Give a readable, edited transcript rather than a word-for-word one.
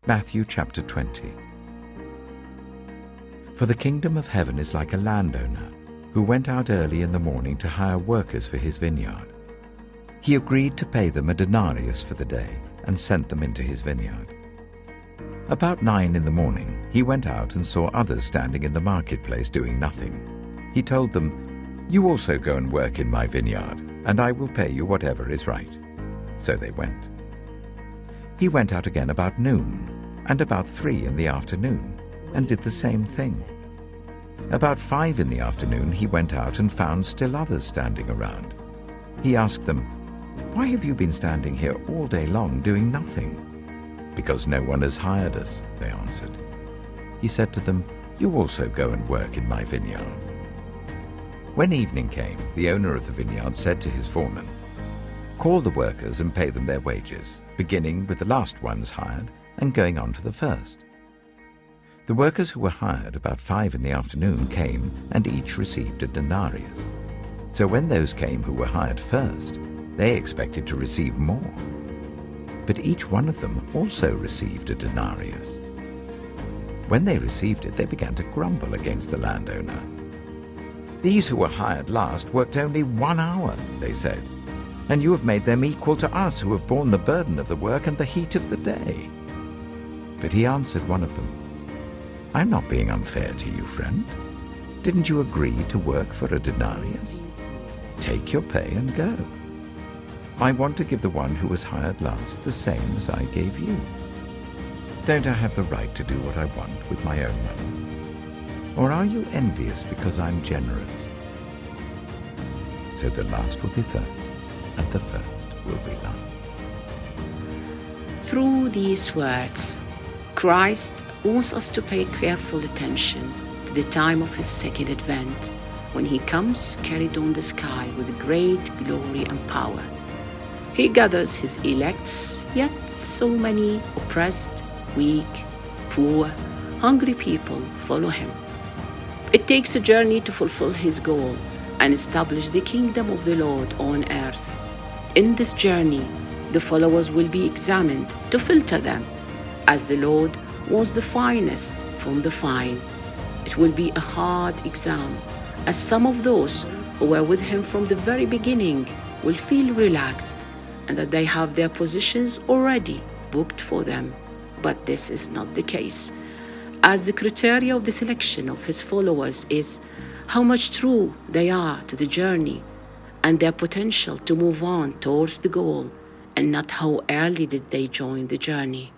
Matthew chapter 20. For the kingdom of heaven is like a landowner who went out early in the morning to hire workers for his vineyard. He agreed to pay them a denarius for the day and sent them into his vineyard. About 9 in the morning, he went out and saw others standing in the marketplace doing nothing. He told them, "You also go and work in my vineyard, and I will pay you whatever is right." So they went. He went out again about noon, and about 3 in the afternoon, and did the same thing. About 5 in the afternoon he went out and found still others standing around. He asked them, "Why have you been standing here all day long doing nothing?" "Because no one has hired us," they answered. He said to them, "You also go and work in my vineyard." When evening came, the owner of the vineyard said to his foreman, "Call the workers and pay them their wages, beginning with the last ones hired and going on to the first." The workers who were hired about 5 in the afternoon came and each received a denarius. So when those came who were hired first, they expected to receive more. But each one of them also received a denarius. When they received it, they began to grumble against the landowner. "These who were hired last worked only 1 hour," they said, "and you have made them equal to us who have borne the burden of the work and the heat of the day." But he answered one of them, "I'm not being unfair to you, friend. Didn't you agree to work for a denarius? Take your pay and go. I want to give the one who was hired last the same as I gave you. Don't I have the right to do what I want with my own money? Or are you envious because I'm generous?" So the last will be first, and the first will be last. Through these words, Christ wants us to pay careful attention to the time of his second advent, when he comes carried on the sky with great glory and power. He gathers his elects, yet so many oppressed, weak, poor, hungry people follow him. It takes a journey to fulfill his goal and establish the kingdom of the Lord on earth. In this journey, the followers will be examined to filter them, as the Lord was the finest from the fine. It will be a hard exam, as some of those who were with him from the very beginning will feel relaxed and that they have their positions already booked for them. But this is not the case, as the criteria of the selection of his followers is how much true they are to the journey and their potential to move on towards the goal, and not how early did they join the journey.